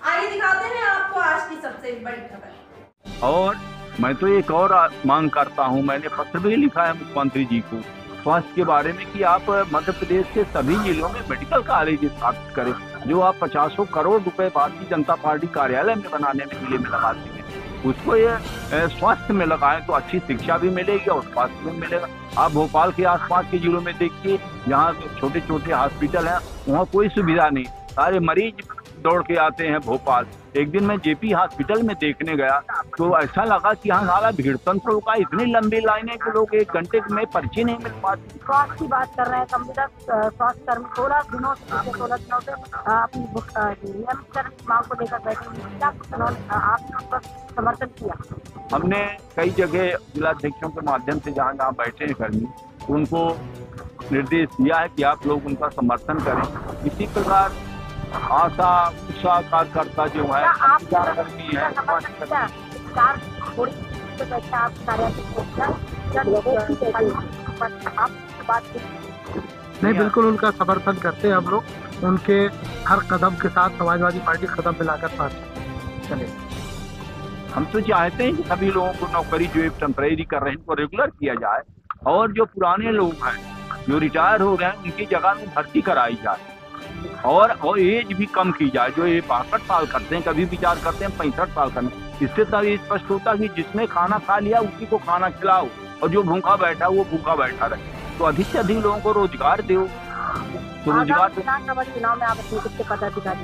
आइए दिखाते हैं आपको आज की सबसे बड़ी खबर। और मैं तो एक और मांग करता हूं, मैंने पत्र भी लिखा है मुख्यमंत्री जी को स्वास्थ्य के बारे में कि आप मध्य प्रदेश के सभी जिलों में मेडिकल कॉलेज स्थापित करें। जो आप 50 करोड़ रुपए भारतीय जनता पार्टी कार्यालय में बनाने में जिले में लगाते हैं, उसको ये स्वास्थ्य में लगाएं तो अच्छी शिक्षा भी मिलेगी और स्वास्थ्य भी मिलेगा। आप भोपाल के आसपास के जिलों में देखिए, जहाँ छोटे छोटे हॉस्पिटल हैं वहाँ कोई सुविधा नहीं, सारे मरीज दौड़ के आते हैं भोपाल। एक दिन मैं जेपी हॉस्पिटल में देखने गया तो ऐसा लगा कि यहाँ सारा भीड़ तंत्र का, इतनी लंबी लाइनें कि लोग 1 घंटे में पर्ची नहीं मिल पाती। स्वास्थ्य की बात कर रहे हैं, स्वास्थ्य कर्मी 16 दिनों से अपनी नियमित मांग को लेकर बैठे हुए, आपने उस पर समर्थन किया? हमने कई जगह जिलाध्यक्षों के माध्यम से जहाँ जहाँ बैठे हैं कर्मी, उनको निर्देश दिया है कि आप लोग उनका समर्थन करें। इसी प्रकार आशा उषा कार्यकर्ता जो है नहीं, बिल्कुल उनका समर्थन करते हैं हम लोग। उनके हर कदम के साथ समाजवादी पार्टी कदम मिलाकर साथ चले। हम तो चाहते हैं कि सभी लोगों को नौकरी जो टेम्परेरी कर रहे हैं उनको रेगुलर किया जाए, और जो पुराने लोग हैं जो रिटायर हो गए हैं उनकी जगह में भर्ती कराई जाए, और एज भी कम की जाए। जो ये 62 साल करते हैं, कभी विचार करते हैं 65 साल करने, इससे तभी स्पष्ट होता कि जिसने खाना खा लिया उसी को खाना खिलाओ, और जो भूखा बैठा वो भूखा बैठा रहे। तो अधिक से अधिक लोगों को रोजगार दो। तो रोजगार चुनाव में आप अपने कितने पदाधिकारी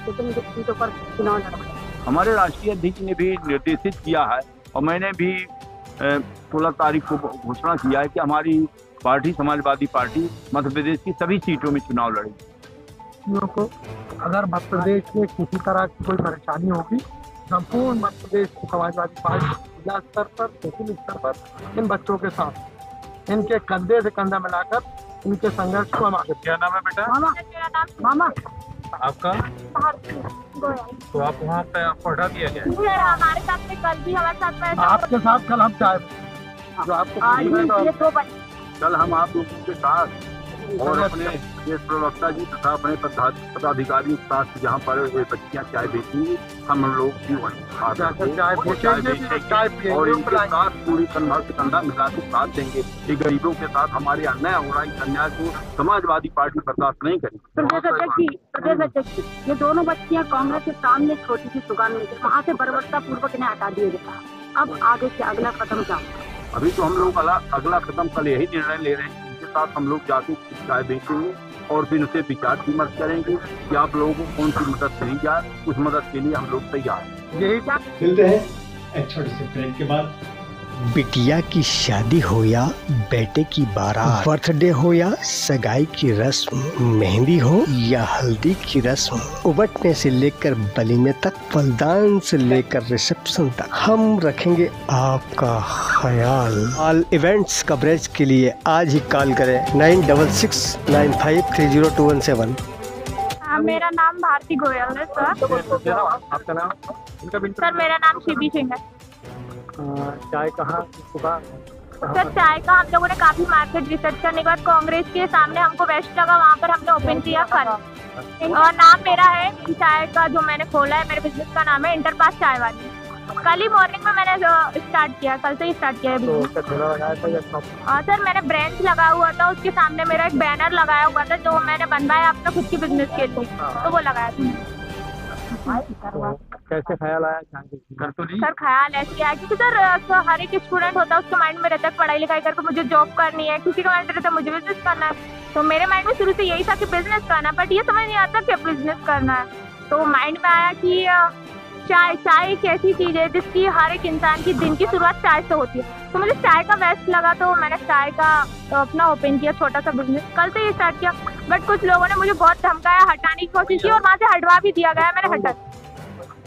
कितनी सीटों पर चुनाव लड़ा? हमारे राष्ट्रीय अध्यक्ष ने भी निर्देशित किया है, और मैंने भी 16 तारीख को घोषणा किया है कि हमारी पार्टी समाजवादी पार्टी मध्य प्रदेश की सभी सीटों में चुनाव लड़ेगी। को अगर मध्य प्रदेश में किसी तरह की कोई परेशानी होगी, संपूर्ण मध्य प्रदेश की समाजवादी पार्टी जिला स्तर पर, तहसील स्तर पर इन बच्चों के साथ, इनके कंधे से कंधा मिलाकर इनके संघर्ष को हम आगे। क्या नाम है बेटा? मामा आपका? तो आप वहाँ पे आपको हटा दिया गया? हमारे साथ में कल भी हमारे साथ में आपके साथ कल हम चाहे जो आपको कल हम आप लोगों के साथ और अपने ये प्रवक्ता जी तथा अपने पदाधिकारियों के साथ जहाँ पर वे बच्चियाँ चाय बेचेंगी, हम लोग भी वहीं चाय बेचेंगे और इनके साथ पूरी कंधा से कंधा मिला के साथ देंगे। ये गरीबों के साथ हमारे अन्याय हो रहा है, इस अन्याय को समाजवादी पार्टी बर्दाश्त नहीं करेगी। प्रदेश अध्यक्ष, ये दोनों बच्चियाँ कांग्रेस के सामने छोटी सी दुकान में वहाँ से बर्बरता पूर्वक इन्हें हटा दिया गया। अब आगे से अगला कदम क्या? अभी तो हम लोग अगला कदम कल यही निर्णय ले रहे हैं, साथ हम लोग जाके चाय बेचेंगे और फिर उसे विचार विमर्श करेंगे कि आप लोगों को कौन सी मदद दी जाए। उस मदद के लिए हम लोग तैयार हैं। यही मिलते हैं एक छोटे से ब्रेक के बाद। बिटिया की शादी हो या बेटे की बारात, बर्थडे हो या सगाई की रस्म, मेहंदी हो या हल्दी की रस्म, उबटने से लेकर वलीमे तक, फलदान से लेकर रिसेप्शन तक, हम रखेंगे आपका ख्याल। ऑल इवेंट्स कवरेज के लिए आज ही कॉल करें 9669530217। मेरा नाम भारती गोयल है सर। आपका नाम? सर मेरा नाम शिवी सिंह है। चाय कहाँ सुबह? सर चाय का हम लोगों ने काफी मार्केट रिसर्च करने के बाद कांग्रेस के सामने हमको बेस्ट लगा, वहाँ पर हमने ओपन किया कल। और नाम मेरा है चाय का जो मैंने खोला है, मेरे बिजनेस का नाम है इंटरपास चाय वाली। कल ही मॉर्निंग में मैंने स्टार्ट किया, कल से ही स्टार्ट किया है बिजनेस। सर मैंने ब्रांच लगा हुआ था, उसके सामने मेरा एक बैनर लगाया हुआ था जो मैंने बनवाया अपना खुद की बिजनेस के लिए, तो वो लगाया था। कैसे ख्याल आया? सर ख्याल ऐसे आया क्योंकि सर हर एक स्टूडेंट होता है, उसके माइंड में रहता है पढ़ाई लिखाई करके मुझे जॉब करनी है, किसी का माइंड रहता है मुझे बिजनेस करना है। तो मेरे माइंड में शुरू से यही था कि बिजनेस करना, बट ये समझ नहीं आता कि बिजनेस करना है। तो माइंड में आया कि चाय एक ऐसी चीज है जिसकी हर एक इंसान की दिन की शुरुआत चाय से होती है। तो मुझे चाय का बेस्ट लगा, तो मैंने चाय का अपना ओपन किया छोटा सा बिजनेस, कल से ही स्टार्ट किया। बट कुछ लोगों ने मुझे बहुत धमकाया, हटाने की कोशिश की और वहाँ से हटवा भी दिया गया। मैंने हटा,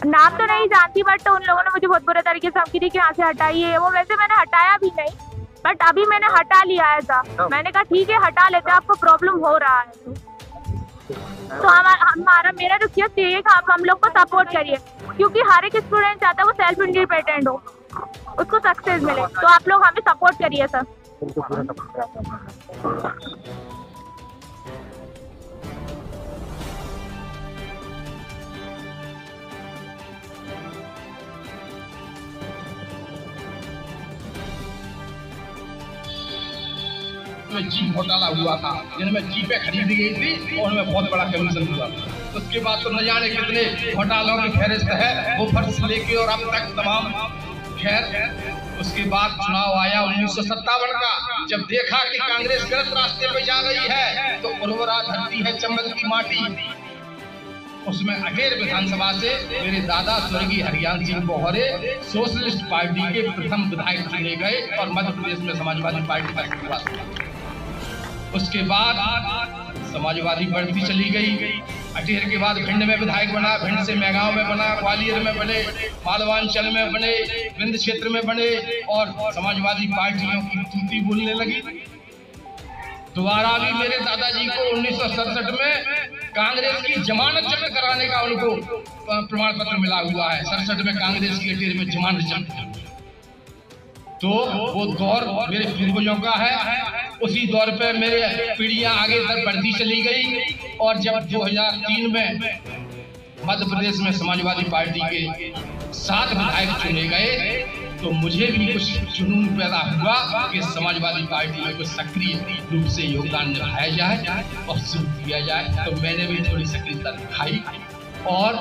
नाम तो नहीं जानती बट उन लोगों ने मुझे बहुत बुरे तरीके से धमकी दी कि यहाँ से हटाइए। वो वैसे मैंने हटाया भी नहीं, बट अभी मैंने हटा लिया है था। मैंने कहा ठीक है हटा लेते, आपको प्रॉब्लम हो रहा है तो हमारा मेरा रिक्वेस्ट ये है कि आप हम लोग को सपोर्ट करिए, क्योंकि हर एक स्टूडेंट चाहता है वो सेल्फ इंडिपेंडेंट हो, उसको सक्सेस मिले। तो आप लोग हमें सपोर्ट करिए सर। जिसमें जीप घोटाला हुआ था, जिनमें जीपें खरीदी गई थी और उनमें बहुत बड़ा कमीशन हुआ। उसके बाद तो न जाने कितने घोटालों की फहरिस्त है, वो फर्ज लेके और अब तक तमाम। खैर उसके बाद चुनाव आया 1957 का। जब देखा कि कांग्रेस गलत रास्ते पे जा रही है तो उर्वरा धरती है चंबल की माटी, उसमें अटेर विधानसभा से मेरे दादा स्वर्गीय हरियाण सिंह बोहरे सोशलिस्ट पार्टी के प्रथम विधायक चुने गए और मध्य प्रदेश में समाजवादी पार्टी का शुरुआत हुआ। उसके बाद समाजवादी बढ़ती चली गई। अटेर के बाद भिंड में विधायक बना, भिंड से मेगांव में बना, ग्वालियर में बने, मालवांचल में बने, विंध्य क्षेत्र में बने और समाजवादी पार्टियों की तूती बोलने लगी। दोबारा भी मेरे दादाजी को 1967 में कांग्रेस की जमानत जब्त कराने का उनको प्रमाण पत्र मिला हुआ है। 67 में कांग्रेस की अटेर में जमानत जब्त, तो वो दौर मेरे पूर्वजों का है। उसी दौर पे मेरे पीढ़ियां आगे तक बढ़ती चली गई और जब 2003 में मध्य प्रदेश में समाजवादी पार्टी के 7 विधायक चुने गए तो मुझे भी कुछ जुनून पैदा हुआ कि समाजवादी पार्टी में कुछ सक्रिय रूप से योगदान निभाया जाए और शुरू किया जाए। तो मैंने भी थोड़ी सक्रियता दिखाई और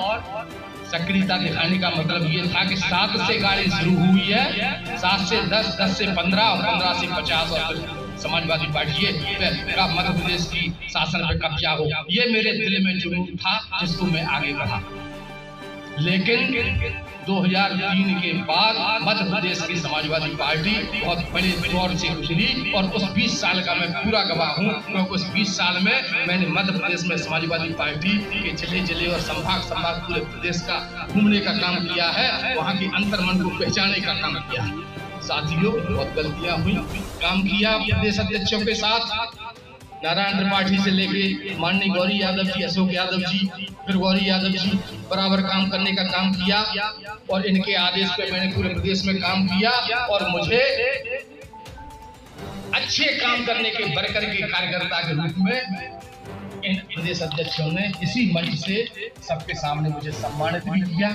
सक्रियता दिखाने का मतलब ये था कि 7 से गाड़ी शुरू हुई है, 7 से 10, 10 से 15 और 15 से 50 और समाजवादी पार्टी का मध्य प्रदेश की शासन पर कब्जा हो, ये मेरे दिल में जुनून था जिसको मैं आगे बढ़ा। लेकिन 2003 के बाद मध्य प्रदेश की समाजवादी पार्टी बहुत बड़े दौर से गुजरी और उस 20 साल का मैं पूरा गवाह हूँ, क्योंकि उस 20 साल में मैंने मध्य प्रदेश में समाजवादी पार्टी के जिले और संभाग पूरे प्रदेश का घूमने का काम किया है, वहाँ के अंतर्मन को पहचानने का काम किया है। साथियों, बहुत गलतियाँ हुई, काम किया प्रदेश अध्यक्षों के साथ, नारायण त्रिपाठी से लेके माननीय गौरी यादव जी, अशोक यादव जी, फिर गौरी यादव जी, बराबर काम करने का काम किया और इनके आदेश पे मैंने पूरे प्रदेश में काम किया और मुझे अच्छे काम करने के बरकर के कार्यकर्ता के रूप में इन प्रदेश अध्यक्षों ने इसी मंच से सबके सामने मुझे सम्मानित भी किया।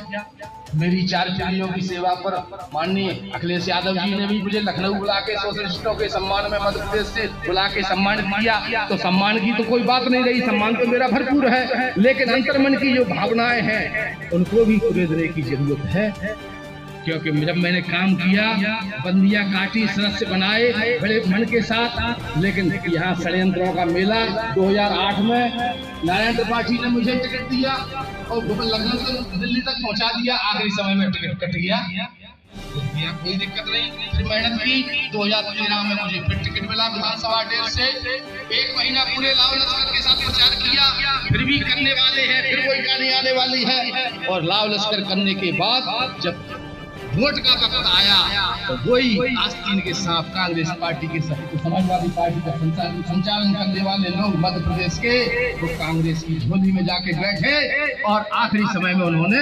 मेरी 4 पीढ़ियों की सेवा पर माननीय अखिलेश यादव जी ने भी मुझे लखनऊ बुला के सोशलिस्टों के सम्मान में मध्य प्रदेश से बुला के सम्मानित किया। तो सम्मान की तो कोई बात नहीं रही, सम्मान तो मेरा भरपूर है, लेकिन अंतर्मन की जो भावनाएं हैं उनको भी पूरे देने की जरूरत है। क्योंकि जब मैंने काम किया, बंदियां काटी, सदस्य बनाए बड़े मन के साथ, लेकिन यहाँ षड्यंत्रों का मेला 2008 में नारायण त्रिपाठी ने मुझे टिकट दिया और लखनऊ से दिल्ली तक पहुँचा दिया। आखिरी समय में टिकट कट गया, कोई दिक्कत नहीं, फिर मेहनत की। 2013 में मुझे फिर टिकट मिला विधानसभा अटेर से। 1 महीना पूरे लाव लश्कर के साथ प्रचार किया, फिर भी करने वाले हैं, फिर कोई गाड़ी आने वाली है। और लाव लश्कर करने के बाद जब वोट का वक्त आया तो वही आस्तीन के साथ कांग्रेस पार्टी के समाजवादी पार्टी का संचालन करने वाले लोग मध्य प्रदेश के वो कांग्रेस की झोली में जाके बैठे और आखिरी समय में उन्होंने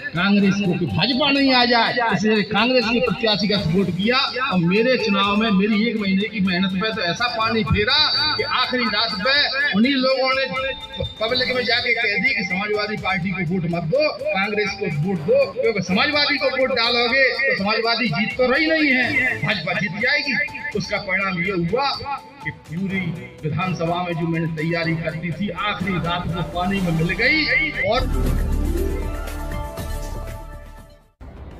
कांग्रेस को कि भाजपा नहीं आ जाए, इसलिए कांग्रेस के प्रत्याशी का सपोर्ट किया। और मेरे चुनाव में मेरी 1 महीने की मेहनत पे तो ऐसा पानी फेरा कि आखिरी रात पे उन्हीं लोगों ने पब्लिक में जाके कह दी कि समाजवादी पार्टी को वोट मत दो, कांग्रेस को वोट दो, क्योंकि समाजवादी को वोट डालोगे तो समाजवादी जीत तो रही नहीं है, भाजपा जीत जाएगी। उसका परिणाम ये हुआ कि पूरी विधानसभा में जो मैंने तैयारी करती थी आखिरी रात को पानी में मिल गई। और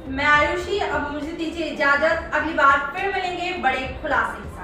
मैं आयुषी, अब मुझे दीजिए इजाजत, अगली बार फिर मिलेंगे बड़े खुलासे के साथ।